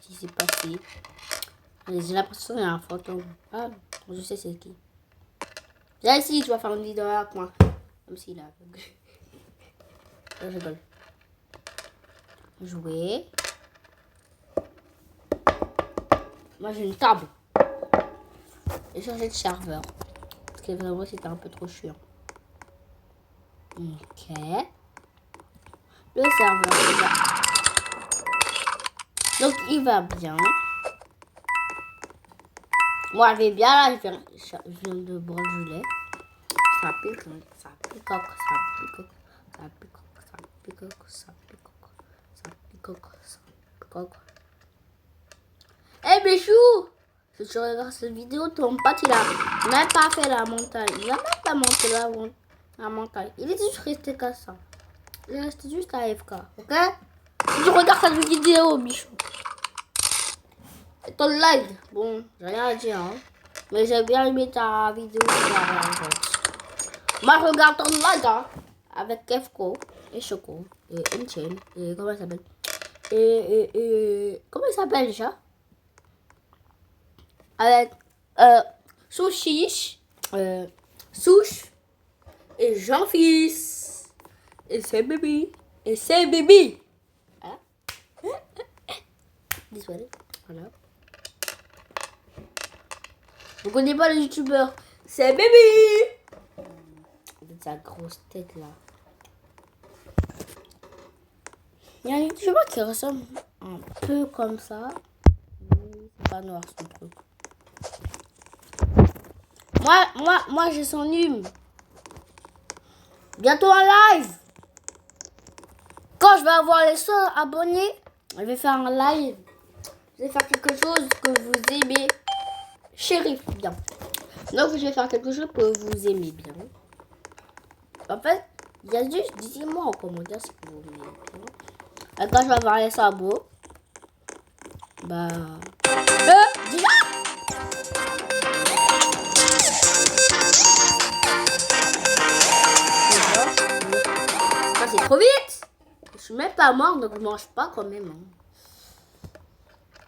qui s'est passé. J'ai l'impression qu'il y a un fantôme. Ah, je sais c'est qui. Viens ici, tu vas faire une vidéo avec moi. Comme s'il est aveugle. Je rigole. Jouer. Moi j'ai une table. J'ai changé de serveur. Parce que vraiment c'était un peu trop chiant. Ok. Le serveur il va. Donc il va bien. Moi je vais bien là. Je viens de boire du lait. Ça pique, ça picoque, ça picoque, ça picoque, ça picoque, ça picoque, ça picoque, ça picoque. Eh Béchou, si tu regardes cette vidéo, ton pote il a même pas fait la montagne. Il a même pas monté la montagne. Il est juste resté comme ça. Il est resté juste à AFK, ok? Si tu regardes cette vidéo, Bichou. C'est ton live. Bon, j'ai rien à dire, hein. Mais j'ai bien aimé ta vidéo. Moi, je regarde ton live, hein. Avec Kefko et Choco et Enchain et comment il s'appelle? Et comment il s'appelle déjà? Avec Souchiche, Souche et Jean-Fils et c'est bébé et c'est bébé. Voilà. Désolé. Voilà. Vous connaissez pas le youtubeur? C'est bébé. Avec sa grosse tête là. Il y a un youtubeur qui ressemble un peu comme ça. C'est pas noir son truc. Moi j'ai son hume. Bientôt en live. Quand je vais avoir les 100 abonnés, je vais faire un live. Je vais faire quelque chose que vous aimez. Shérif, bien. Donc je vais faire quelque chose que vous aimez bien. En fait, il y a juste, dites-moi en commentaire si vous aimez bien. Et quand je vais avoir les sabots, bah... déjà ça c'est trop vite. Je suis même pas mort, donc je mange pas quand même. Hein.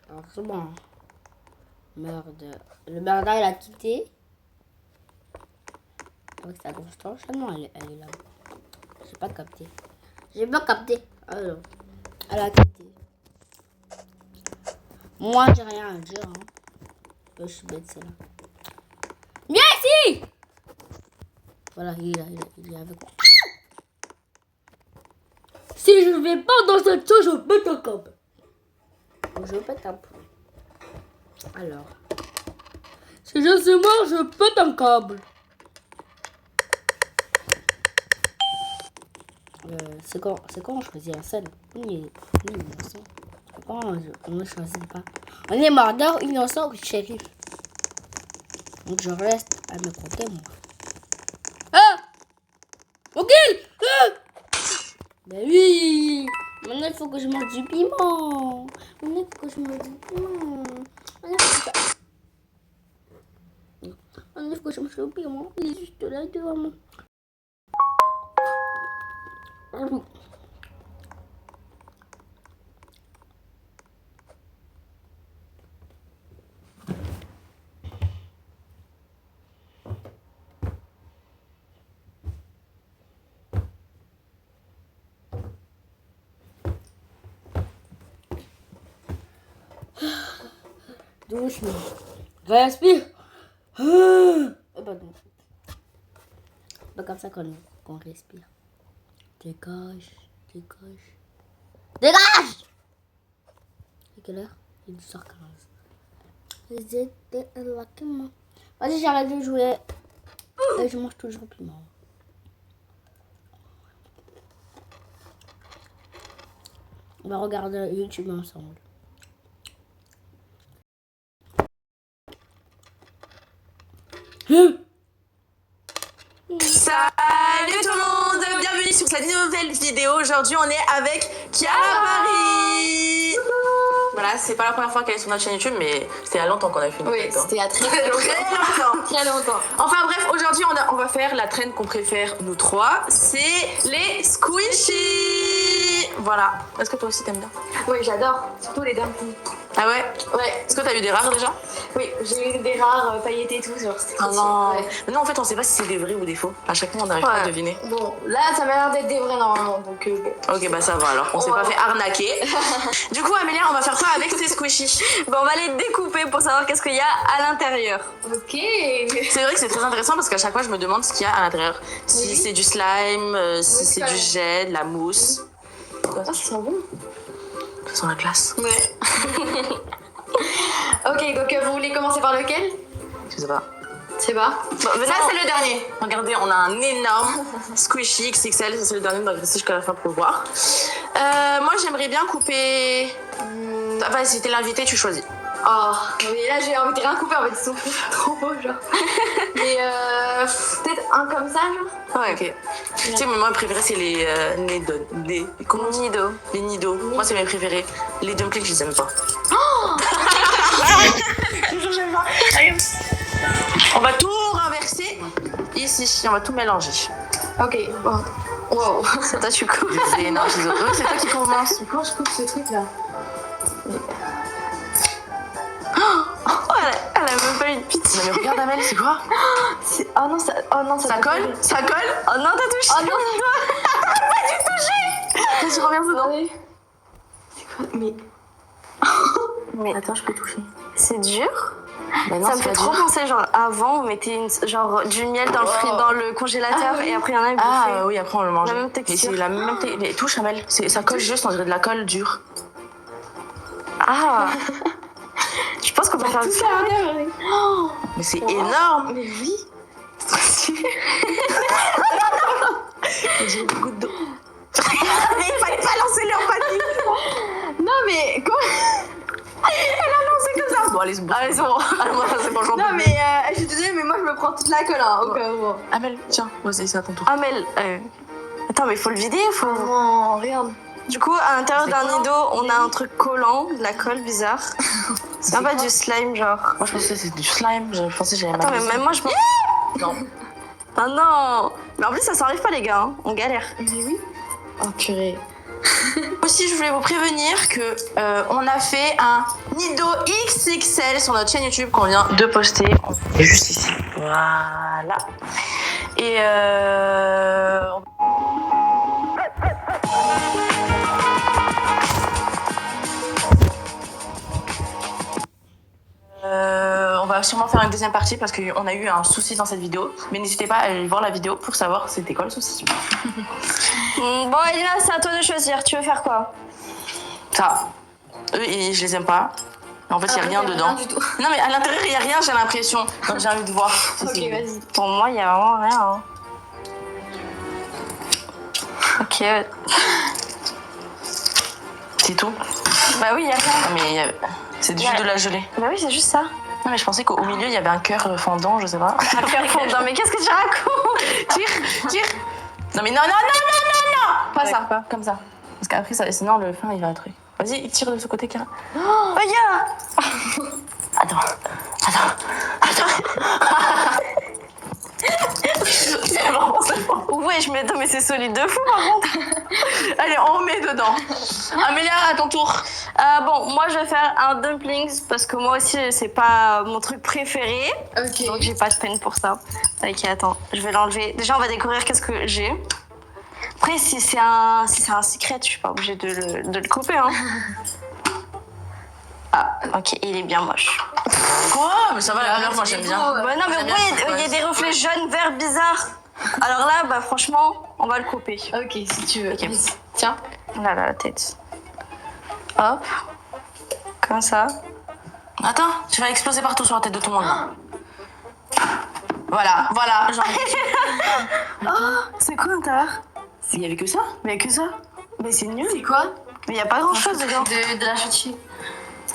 Alors c'est bon. Merde. Le merda il a quitté. Avec sa grosse torche. Ah non, elle est là. J'ai pas capté. J'ai pas capté. Alors, elle a quitté. Moi j'ai rien à dire. Hein. Je suis bête, c'est là. Viens ici. Voilà, il est avec moi. Si je vais pas dans cette chose, je pète un câble. Je pète un peu. Alors. Si je suis mort, je pète un câble. C'est quand on choisit la scène. On est innocent. Quand on ne choisit pas. On est mordeur, innocent ou shérif. Donc je reste à mes côtés, moi. Ah! Ok! Ah! Ben oui! Maintenant il faut que je mange du piment. Maintenant il faut que je mange du piment. Maintenant il faut que je mange du piment. Il est juste là devant moi. Doucement. Respire. Bah non. Pas comme ça qu'on respire. Dégage. Dégage. Dégage! C'est quelle heure? Il est 12h15. Les étés là comment? Vas-y, j'arrête de jouer. Et je mange toujours piment. On va regarder YouTube ensemble. Salut tout le monde, bienvenue sur cette nouvelle vidéo. Aujourd'hui on est avec Chiara Paris. Voilà, c'est pas la première fois qu'elle est sur notre chaîne YouTube, mais c'était il y a longtemps qu'on a fait une vidéo. Oui, c'était il y a très longtemps. Enfin bref, aujourd'hui on va faire la traîne qu'on préfère nous trois, c'est les squishies. Voilà. Est-ce que toi aussi t'aimes bien? Oui, j'adore. Surtout les dumplings. Ah ouais? Ouais. Est-ce que t'as eu des rares déjà? Oui, j'ai eu des rares pailletés et tout. Genre, c'était Ah trop non. sûr. Ouais. Mais non, en fait, on sait pas si c'est des vrais ou des faux. À chaque fois, on n'arrive pas à deviner. Bon, là, ça m'a l'air d'être des vrais normalement. Donc, bon. Ok, bah ça va alors. On s'est pas fait arnaquer. Du coup, Amélia, on va faire quoi avec ces squishies? Bon, on va les découper pour savoir qu'est-ce qu'il y a à l'intérieur. Ok. C'est vrai que c'est très intéressant parce qu'à chaque fois, je me demande ce qu'il y a à l'intérieur. Si c'est du slime, si c'est du jet, de la mousse. Ah, ça sent bon. Ça sent la glace. Ouais. Ok, donc vous voulez commencer par lequel? Je sais pas. Je sais pas. Bon, ça, c'est le dernier. Regardez, on a un énorme squishy XXL. Ça, c'est le dernier. On va rester jusqu'à la fin pour le voir. Moi, j'aimerais bien couper. Enfin, si t'es l'invité, tu choisis. Oh, mais là j'ai envie de rien couper en fait, ils sont trop beaux genre. Mais peut-être un comme ça genre. Ouais, ok. Tu sais, moi, mes préférés, c'est les comment on dit? Nido. Les nido. Moi, c'est mes préférés. Les dumplings, je les aime pas. On va tout renverser ici. On va tout mélanger. Ok, bon. Wow. C'est toi, tu coupes. Non, c'est toi qui commence. Comment je coupe ce truc là? Oh, elle a même pas eu de pitié. Non, mais regarde, Amel, c'est quoi? Oh non, ça Ça colle? Ça colle? Oh non, t'as touché. Oh non, Vas-y, reviens dedans. c'est quoi? Mais. Mais Attends, je peux toucher. c'est dur. Mais non, Ça me c'est fait pas trop dur. penser, genre, avant, on mettait genre du miel dans le congélateur et après, il y en a une Ah oui, après on le mange. La même Mais texture. c'est la même texture. Mais touche, Amel. Ça colle juste, on dirait de la colle dure. Ah. Je pense qu'on peut faire Tout ça. ça à l'intérieur. Oh, Mais c'est énorme. mais oui. J'ai une goutte d'eau. Mais il fallait pas lancer leur panique. Non mais quoi? C'est comme ça. Bon, allez, c'est bon. Allez, c'est bon. C'est bon, j'en Non peux plus. mais je suis désolée mais moi je me prends toute la colle hein, au cas où. Amel, tiens, vas-y, c'est à ton tour. Amel. Attends, mais il faut le vider, faut. Non, regarde. Du coup, à l'intérieur C'est d'un collant. nido, on a un truc collant, de la colle bizarre. C'est pas quoi du slime, genre. Moi, je pensais que c'était du slime. Je pensais que j'allais Attends, mais mal. même moi, je pense. Non. Ah non. Mais en plus, ça s'enlève pas, les gars. Hein. On galère. Mais oui. Oh purée. Aussi, je voulais vous prévenir que on a fait un Nido XXL sur notre chaîne YouTube qu'on vient de poster. On est juste ici. Voilà. Et on va sûrement faire une deuxième partie parce qu'on a eu un souci dans cette vidéo. Mais n'hésitez pas à aller voir la vidéo pour savoir c'était quoi le souci. Bon, Elina, c'est à toi de choisir. Tu veux faire quoi? Ça, eux, je les aime pas. En fait, il n'y a rien dedans. Rien du tout. Non, mais à l'intérieur, il n'y a rien, j'ai l'impression. Donc, j'ai envie de voir. Ok, vas-y. Pour moi, il y a vraiment rien. Hein. Ok. C'est tout. Bah oui, il y a rien. Ah, mais c'est juste de la gelée. Bah oui, c'est juste ça. Non, mais je pensais qu'au milieu, il y avait un cœur fondant, je sais pas. Un cœur fondant. Mais qu'est-ce que tu racontes? Tire. Non, mais non. Pas Ouais, ça, pas. comme ça. Parce qu'après, sinon, le fin, il va être. Vas-y, tire de ce côté, Kara. Oh, yeah. Attends. C'est bon. Ouais, je m'étonne, mais c'est solide de fou, par contre. Allez, on remet dedans. Amélia, à ton tour. Bon, moi, je vais faire un dumplings parce que moi aussi, c'est pas mon truc préféré. Ok. Donc, j'ai pas de peine pour ça. Ok, attends, je vais l'enlever. Déjà, on va découvrir qu'est-ce que j'ai. Après, si c'est un secret, je suis pas obligée de le couper. Hein. Ah, ok, il est bien moche. Quoi? Mais ça va, alors moi, j'aime bien. Bah non, mais J'aime oui, bien. il y a des reflets jaunes, verts, bizarres. Alors là, bah franchement, on va le couper. Ok, si tu veux. Ok. Vas-y. Tiens. Là, la tête. Hop. Comme ça. Attends, tu vas exploser partout sur la tête de tout le monde. Voilà. C'est quoi l'intérieur? Il y avait que ça? Mais que ça? Mais c'est nul. C'est quoi? Mais il y a pas grand chose dedans. De la chutchi.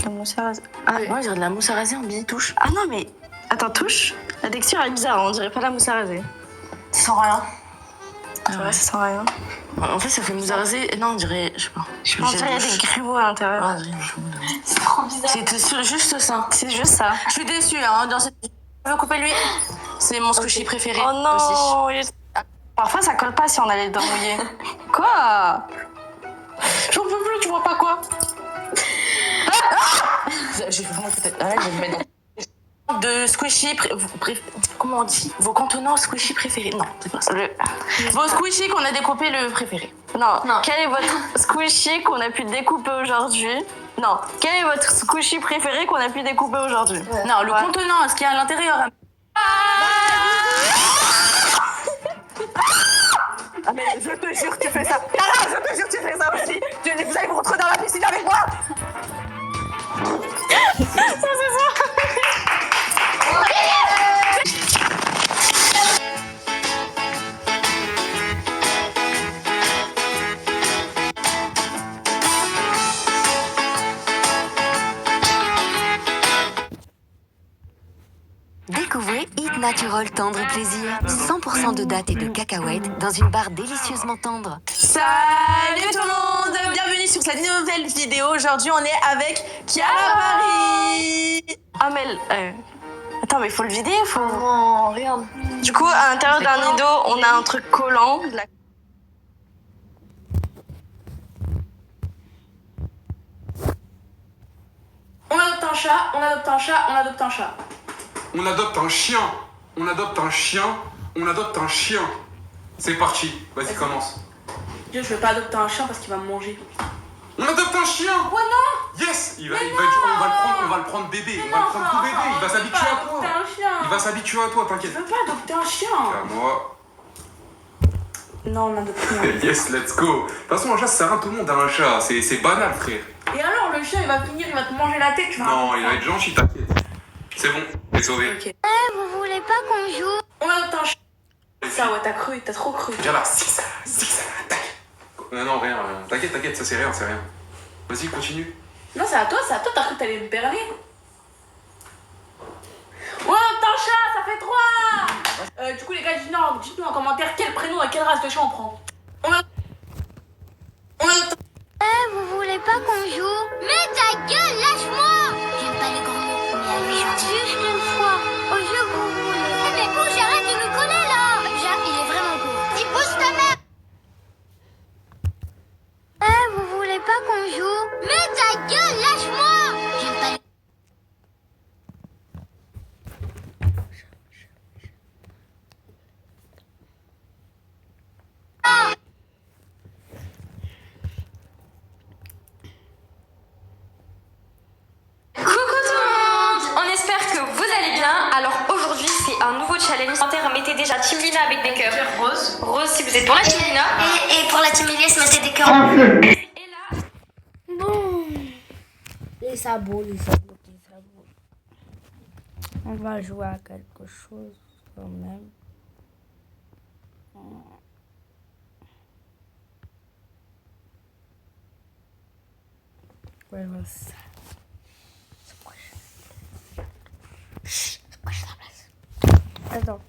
La mousse à raser. Ah, ouais, on dirait de la mousse à raser en billes touche. Ah non, mais attends, touche. La texture elle est bizarre, on dirait pas la mousse à raser. Sans rien. C'est vrai, ça sent rien. En fait, ça fait mousse à raser. Non, on dirait. Je sais pas. On dirait qu'il y a des grumeaux à l'intérieur. Ah, on dirait une choumoune. C'est trop bizarre. C'était juste ça. C'est juste ça. Je suis déçue, hein, dans cette. Je veux couper lui. C'est mon squishy préféré Oh non aussi. Parfois ça colle pas si on a les dents mouillées. Quoi? J'en peux plus, tu vois pas quoi? Je vais me mettre dans... De squishy, comment on dit? Vos contenants squishy préférés. Non, c'est pas ça. Vos squishy qu'on a découpé le préféré. Non. Quel est votre squishy qu'on a pu découper aujourd'hui? Non. Quel est votre squishy préféré qu'on a pu découper aujourd'hui? Ouais. Non, le contenant, ce qu'il y a à l'intérieur. Ah mais je te jure tu fais ça. Tara, je te jure tu fais ça aussi. Vous allez vous retrouver dans la piscine avec moi. Découvrez Eat Natural Tendre Plaisir. 100% de dattes et de cacahuètes dans une barre délicieusement tendre. Salut tout le monde, bienvenue sur cette nouvelle vidéo. Aujourd'hui on est avec Chiara Paris. Amel, attends mais faut le vider, faut... Non, regarde. Du coup, à l'intérieur d'un nido, on a un truc collant. On adopte un chat, on adopte un chat, on adopte un chat. On adopte un chien, on adopte un chien, on adopte un chien. C'est parti, vas-y commence. Je vais pas adopter un chien parce qu'il va me manger. On adopte un chien. Ouais non. Yes, on va le prendre bébé, on va le prendre tout bébé, il va s'habituer à toi. Il va s'habituer à toi, t'inquiète. Je veux pas adopter un chien. À moi. Non, on adopte un. Yes, let's go. De toute façon, un chat, ça sert à tout le monde, un chat, c'est banal, frère. Et alors, le chien, il va finir, il va te manger la tête, tu vas. Non, il va être gentil, t'inquiète. C'est bon, t'es sauvé. Ok. Vous voulez pas qu'on joue? On adopte un chien. Ça, ouais, t'as trop cru. Viens là, c'est ça, tac. Non, rien, t'inquiète, ça c'est rien, c'est rien. Vas-y, continue. Non, c'est à toi, t'as cru que t'allais me berner. On adopte un chat, ça fait 3. Du coup, les gars, dites-nous en commentaire quel prénom et quelle race de chat on prend. On adopte. Vous voulez pas qu'on joue? Mais ta gueule, lâche-moi! J'aime pas les grands mots, mais allez, juste une fois, au jeu que vous voulez. Eh mais bouge, arrête de nous coller là! Jacques, il est vraiment beau. Dis bouge ta mère! Vous voulez pas qu'on joue? Mais ta gueule, lâche-moi! J'aime pas les... Coucou tout le monde! On espère que vous allez bien. Alors aujourd'hui c'est un nouveau challenge. Mettez déjà Team Lina avec des cœurs roses. Rose si vous êtes pour la Team Lina. Et pour la team Elias, mettez des cœurs en feu. Et là, Bon. Les sabots. On va jouer à quelque chose quand même. Ouais, voilà ça. C'est quoi la place? Attends.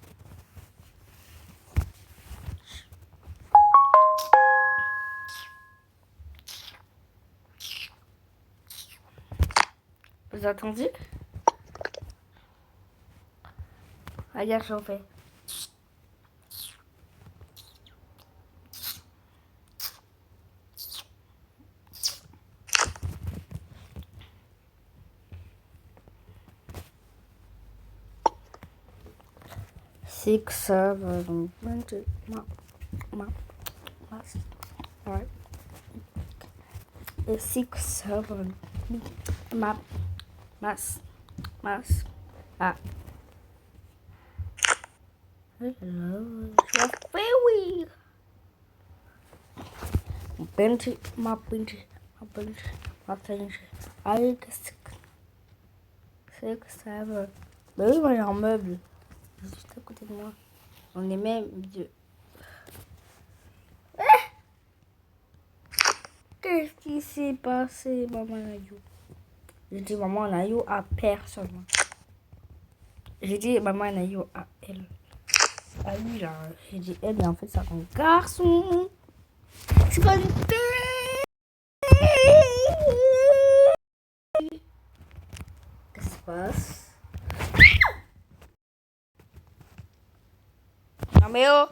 Vous attendez? Regarde, j'en fais. Six, seven, right. 6, 7, mass. Ah. Hello, your fairy. Ma pinche. Allez, 6, 7. Bah oui, moi j'ai un meuble. Juste à côté de moi. On est même deux. Qu'est-ce qui s'est passé, maman Nayo? J'ai dit maman Nayo à personne. J'ai dit maman Nayo à elle. À lui là. J'ai dit elle, mais en fait c'est un garçon. C'est pas une fille. Qu'est-ce qui se passe? Non mais oh!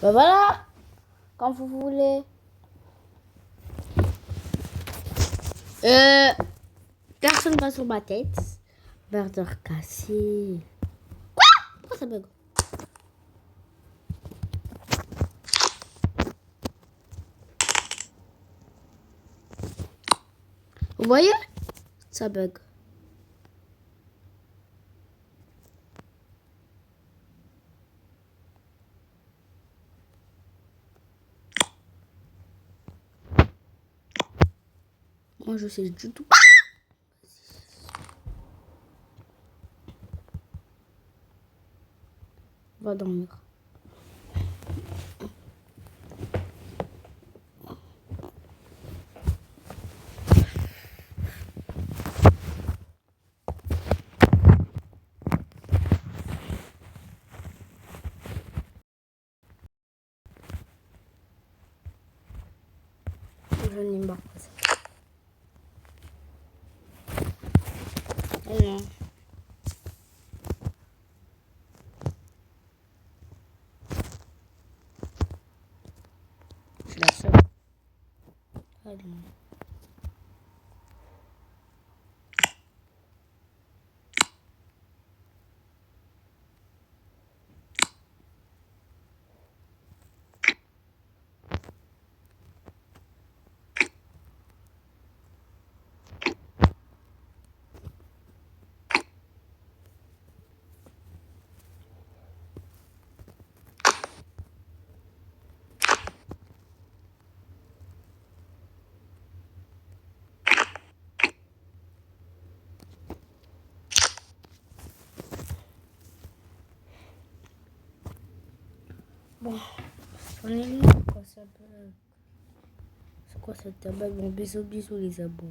Ben voilà. Quand vous voulez. Personne va sur ma tête. Burger cassé. Quoi? Pourquoi ça bug? Vous voyez? Ça bug. Moi, je sais du tout. Va dormir. Je n'aime pas ça. Oh non. Je suis la seule. Ah non. Bon, on est là, quoi, ça bug. C'est quoi cette bug? Bon, bisous, bisous les abos.